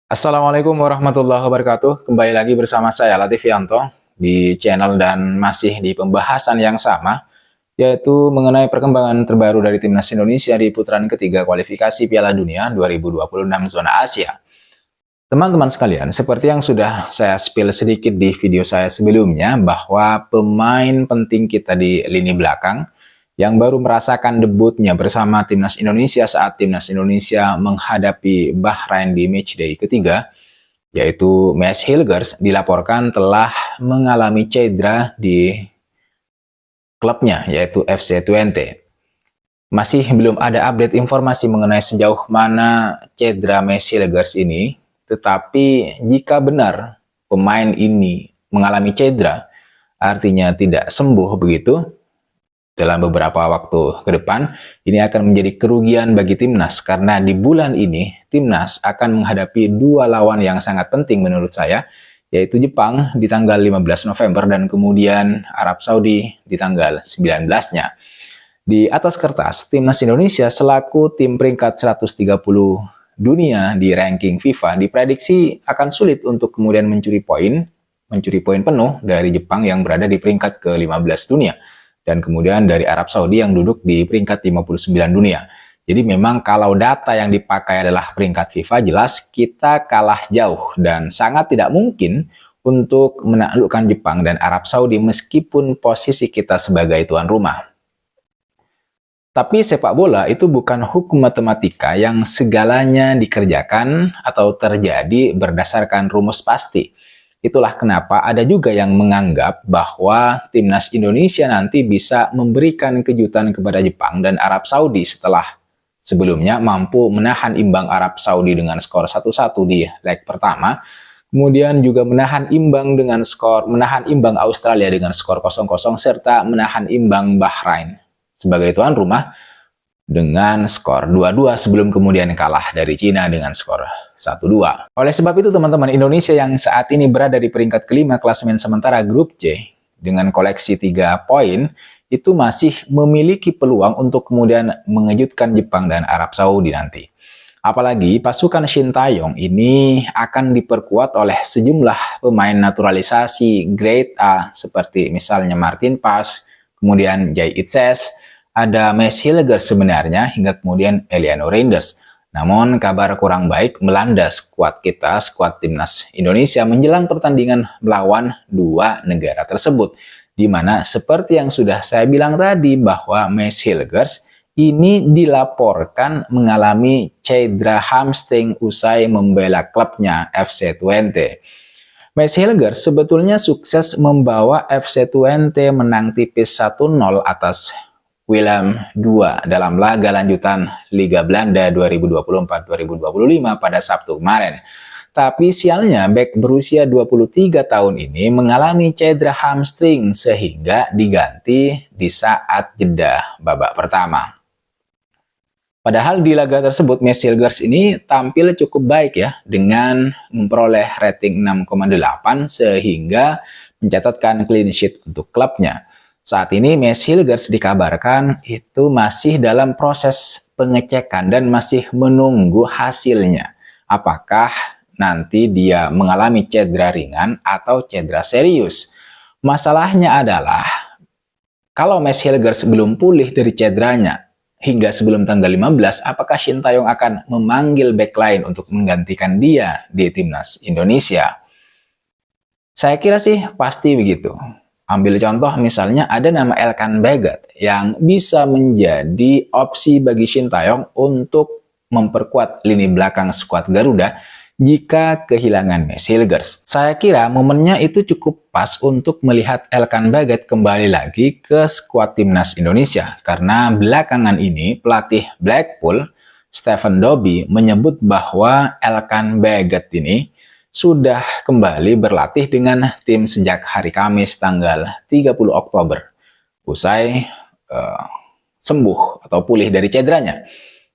Assalamualaikum warahmatullahi wabarakatuh. Kembali lagi bersama saya Latif di channel dan masih di pembahasan yang sama, yaitu mengenai perkembangan terbaru dari Timnas Indonesia di putaran ketiga kualifikasi Piala Dunia 2026 zona Asia. Teman-teman sekalian, seperti yang sudah saya spill sedikit di video saya sebelumnya, bahwa pemain penting kita di lini belakang yang baru merasakan debutnya bersama Timnas Indonesia saat Timnas Indonesia menghadapi Bahrain di matchday ketiga, yaitu Mads Hilgers, dilaporkan telah mengalami cedera di klubnya, yaitu FC Twente. Masih belum ada update informasi mengenai sejauh mana cedera Mads Hilgers ini, tetapi jika benar pemain ini mengalami cedera, artinya tidak sembuh begitu, dalam beberapa waktu ke depan, ini akan menjadi kerugian bagi Timnas karena di bulan ini Timnas akan menghadapi dua lawan yang sangat penting menurut saya, yaitu Jepang di tanggal 15 November dan kemudian Arab Saudi di tanggal 19-nya. Di atas kertas, Timnas Indonesia selaku tim peringkat 130 dunia di ranking FIFA diprediksi akan sulit untuk kemudian mencuri poin penuh dari Jepang yang berada di peringkat ke-15 dunia. Dan kemudian dari Arab Saudi yang duduk di peringkat 59 dunia. Jadi memang kalau data yang dipakai adalah peringkat FIFA, jelas kita kalah jauh dan sangat tidak mungkin untuk menaklukkan Jepang dan Arab Saudi meskipun posisi kita sebagai tuan rumah. Tapi sepak bola itu bukan hukum matematika yang segalanya dikerjakan atau terjadi berdasarkan rumus pasti. Itulah kenapa ada juga yang menganggap bahwa Timnas Indonesia nanti bisa memberikan kejutan kepada Jepang dan Arab Saudi setelah sebelumnya mampu menahan imbang Arab Saudi dengan skor 1-1 di leg pertama, kemudian juga menahan imbang Australia dengan skor 0-0 serta menahan imbang Bahrain sebagai tuan rumah dengan skor 2-2 sebelum kemudian kalah dari Cina dengan skor 1-2. Oleh sebab itu teman-teman, Indonesia yang saat ini berada di peringkat kelima klasemen sementara grup C dengan koleksi 3 poin itu masih memiliki peluang untuk kemudian mengejutkan Jepang dan Arab Saudi nanti. Apalagi pasukan Shin Taeyong ini akan diperkuat oleh sejumlah pemain naturalisasi grade A seperti misalnya Martin Paes, kemudian Jay Itzes, ada Mads Hilgers sebenarnya, hingga kemudian Eliano Reinders. Namun kabar kurang baik melanda skuad kita, skuad Timnas Indonesia menjelang pertandingan melawan dua negara tersebut. Di mana seperti yang sudah saya bilang tadi bahwa Mads Hilgers ini dilaporkan mengalami cedera hamstring usai membela klubnya FC Twente. Mads Hilgers sebetulnya sukses membawa FC Twente menang tipis 1-0 atas Willem II dalam laga lanjutan Liga Belanda 2024-2025 pada Sabtu kemarin. Tapi sialnya bek berusia 23 tahun ini mengalami cedera hamstring sehingga diganti di saat jeda babak pertama. Padahal di laga tersebut Mads Hilgers ini tampil cukup baik ya dengan memperoleh rating 6,8 sehingga mencatatkan clean sheet untuk klubnya. Saat ini Mads Hilgers dikabarkan itu masih dalam proses pengecekan dan masih menunggu hasilnya. Apakah nanti dia mengalami cedera ringan atau cedera serius? Masalahnya adalah kalau Mads Hilgers belum pulih dari cederanya hingga sebelum tanggal 15, apakah Shin Taeyong akan memanggil back lain untuk menggantikan dia di Timnas Indonesia? Saya kira sih pasti begitu. Ambil contoh misalnya ada nama Elkan Baggett yang bisa menjadi opsi bagi Shin Taeyong untuk memperkuat lini belakang skuad Garuda jika kehilangan Mads Hilgers. Saya kira momennya itu cukup pas untuk melihat Elkan Baggett kembali lagi ke skuad Timnas Indonesia karena belakangan ini pelatih Blackpool Stephen Dobbie menyebut bahwa Elkan Baggett ini sudah kembali berlatih dengan tim sejak hari Kamis tanggal 30 Oktober usai sembuh atau pulih dari cederanya.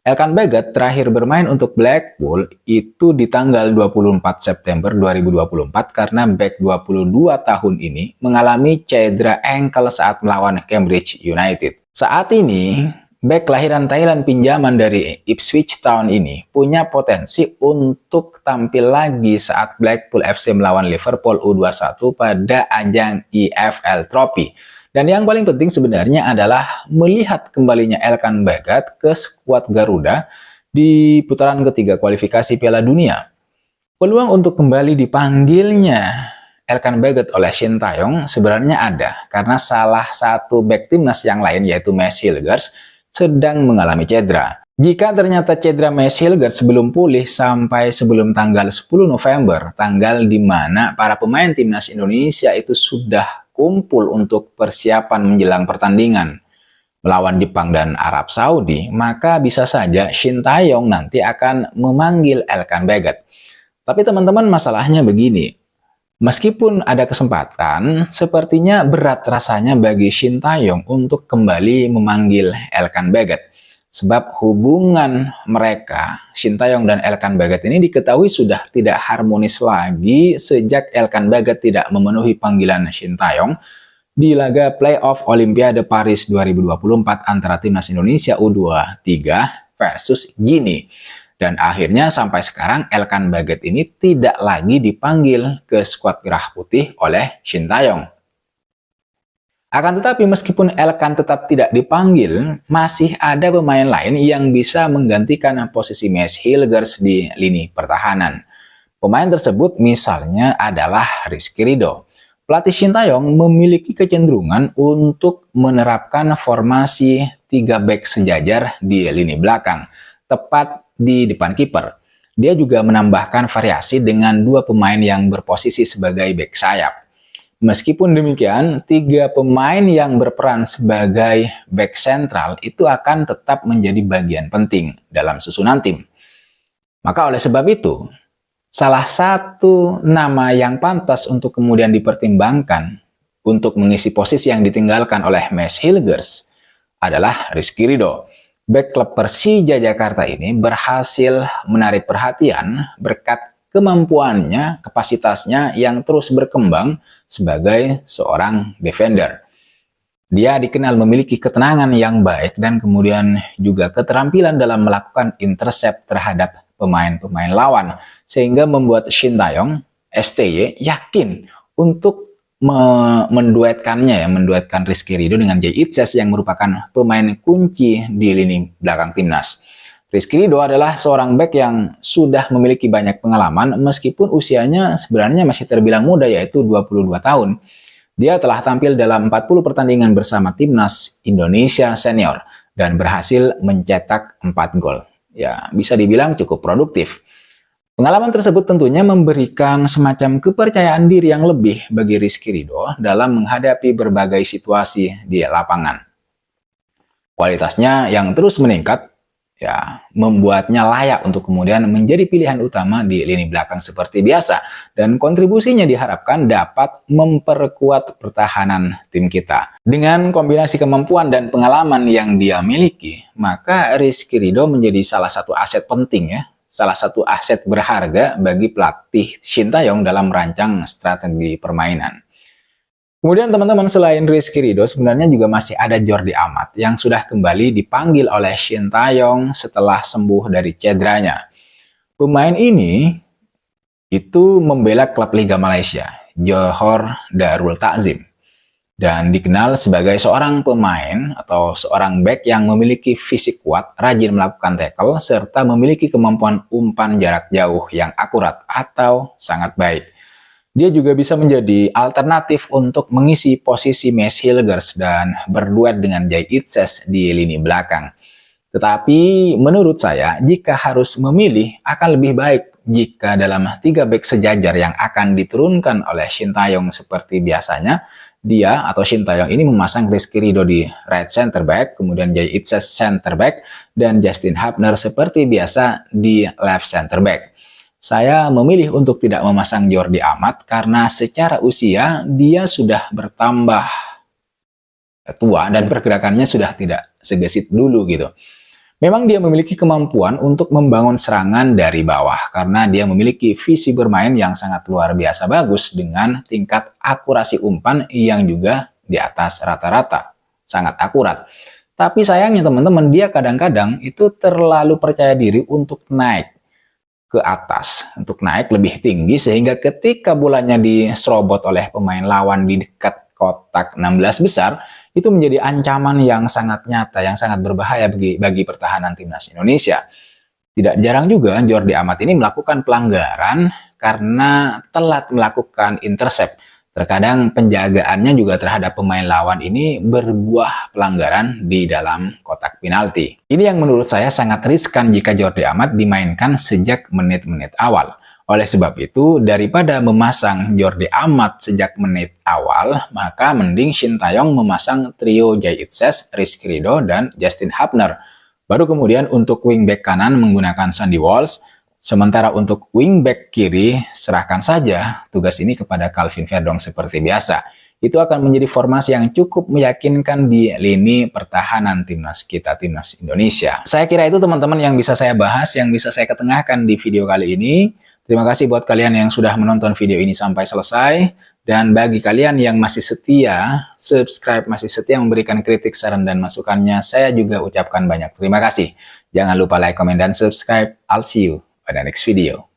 Elkan Baggett terakhir bermain untuk Blackpool itu di tanggal 24 September 2024 karena bek 22 tahun ini mengalami cedera ankle saat melawan Cambridge United. Saat ini bek kelahiran Thailand pinjaman dari Ipswich Town ini punya potensi untuk tampil lagi saat Blackpool FC melawan Liverpool U21 pada ajang EFL Trophy. Dan yang paling penting sebenarnya adalah melihat kembalinya Elkan Bagat ke skuad Garuda di putaran ketiga kualifikasi Piala Dunia. Peluang untuk kembali dipanggilnya Elkan Bagat oleh Shin Tae-yong sebenarnya ada karena salah satu bek timnas yang lain yaitu Mads Hilgers sedang mengalami cedera. Jika ternyata cedera Mads Hilgers sebelum pulih sampai sebelum tanggal 10 November, tanggal di mana para pemain timnas Indonesia itu sudah kumpul untuk persiapan menjelang pertandingan melawan Jepang dan Arab Saudi, maka bisa saja Shin Tae-yong nanti akan memanggil Elkan Bagat. Tapi teman-teman, masalahnya begini. Meskipun ada kesempatan, sepertinya berat rasanya bagi Shin Tae-yong untuk kembali memanggil Elkan Bagat. Sebab hubungan mereka, Shin Tae-yong dan Elkan Bagat ini diketahui sudah tidak harmonis lagi sejak Elkan Bagat tidak memenuhi panggilan Shin Tae-yong di laga playoff Olimpiade Paris 2024 antara Timnas Indonesia U23 versus Guinea. Dan akhirnya sampai sekarang Elkan Bagat ini tidak lagi dipanggil ke skuad Merah Putih oleh Shin Tae-yong. Akan tetapi meskipun Elkan tetap tidak dipanggil, masih ada pemain lain yang bisa menggantikan posisi Mads Hilgers di lini pertahanan. Pemain tersebut misalnya adalah Rizky Ridho. Pelatih Shin Tae-yong memiliki kecenderungan untuk menerapkan formasi 3 bek sejajar di lini belakang, tepat di depan kiper. Dia juga menambahkan variasi dengan 2 pemain yang berposisi sebagai bek sayap. Meskipun demikian, 3 pemain yang berperan sebagai bek sentral itu akan tetap menjadi bagian penting dalam susunan tim. Maka oleh sebab itu, salah satu nama yang pantas untuk kemudian dipertimbangkan untuk mengisi posisi yang ditinggalkan oleh Mads Hilgers adalah Rizky Ridho. Bek klub Persija Jakarta ini berhasil menarik perhatian berkat kemampuannya, kapasitasnya yang terus berkembang sebagai seorang defender. Dia dikenal memiliki ketenangan yang baik dan kemudian juga keterampilan dalam melakukan intercept terhadap pemain-pemain lawan, sehingga membuat Shin Tae-yong, STY, yakin untuk menduetkan Rizky Ridho dengan Jay Itzes yang merupakan pemain kunci di lini belakang timnas. Rizky Ridho adalah seorang bek yang sudah memiliki banyak pengalaman meskipun usianya sebenarnya masih terbilang muda yaitu 22 tahun. Dia telah tampil dalam 40 pertandingan bersama timnas Indonesia senior dan berhasil mencetak 4 gol. Ya, bisa dibilang cukup produktif. Pengalaman tersebut tentunya memberikan semacam kepercayaan diri yang lebih bagi Rizky Ridho dalam menghadapi berbagai situasi di lapangan. Kualitasnya yang terus meningkat ya membuatnya layak untuk kemudian menjadi pilihan utama di lini belakang seperti biasa, dan kontribusinya diharapkan dapat memperkuat pertahanan tim kita. Dengan kombinasi kemampuan dan pengalaman yang dia miliki, maka Rizky Ridho menjadi salah satu aset penting ya. Salah satu aset berharga bagi pelatih Shin Tae-yong dalam merancang strategi permainan. Kemudian teman-teman, selain Rizky Ridho sebenarnya juga masih ada Jordi Amat yang sudah kembali dipanggil oleh Shin Tae-yong setelah sembuh dari cederanya. Pemain ini itu membela klub Liga Malaysia, Johor Darul Ta'zim. Dan dikenal sebagai seorang pemain atau seorang bek yang memiliki fisik kuat, rajin melakukan tackle, serta memiliki kemampuan umpan jarak jauh yang akurat atau sangat baik. Dia juga bisa menjadi alternatif untuk mengisi posisi Mads Hilgers dan berduet dengan Jay Itzes di lini belakang. Tetapi menurut saya, jika harus memilih, akan lebih baik jika dalam 3 bek sejajar yang akan diturunkan oleh Shin Tae-yong seperti biasanya, dia atau Shin Tae-yong ini memasang Rizky Ridho di right center back, kemudian Jay Itzes center back, dan Justin Hubner seperti biasa di left center back. Saya memilih untuk tidak memasang Jordi Amat karena secara usia dia sudah bertambah tua dan pergerakannya sudah tidak segesit dulu gitu. Memang dia memiliki kemampuan untuk membangun serangan dari bawah karena dia memiliki visi bermain yang sangat luar biasa bagus dengan tingkat akurasi umpan yang juga di atas rata-rata, sangat akurat. Tapi sayangnya teman-teman, dia kadang-kadang itu terlalu percaya diri untuk naik ke atas, untuk naik lebih tinggi, sehingga ketika bolanya diserobot oleh pemain lawan di dekat kotak 16 besar, itu menjadi ancaman yang sangat nyata, yang sangat berbahaya bagi pertahanan timnas Indonesia. Tidak jarang juga Jordi Amat ini melakukan pelanggaran karena telat melakukan intercept. Terkadang penjagaannya juga terhadap pemain lawan ini berbuah pelanggaran di dalam kotak penalti. Ini yang menurut saya sangat riskan jika Jordi Amat dimainkan sejak menit-menit awal. Oleh sebab itu, daripada memasang Jordi Amat sejak menit awal, maka mending Shin Taeyong memasang trio Jay Itzes, Rizky Ridho, dan Justin Hubner. Baru kemudian untuk wingback kanan menggunakan Sandy Walsh. Sementara untuk wingback kiri, serahkan saja tugas ini kepada Calvin Verdong seperti biasa. Itu akan menjadi formasi yang cukup meyakinkan di lini pertahanan timnas kita, timnas Indonesia. Saya kira itu teman-teman yang bisa saya bahas, yang bisa saya ketengahkan di video kali ini. Terima kasih buat kalian yang sudah menonton video ini sampai selesai. Dan bagi kalian yang masih setia, subscribe, masih setia memberikan kritik, saran, dan masukannya, saya juga ucapkan banyak terima kasih. Jangan lupa like, comment, dan subscribe. I'll see you pada next video.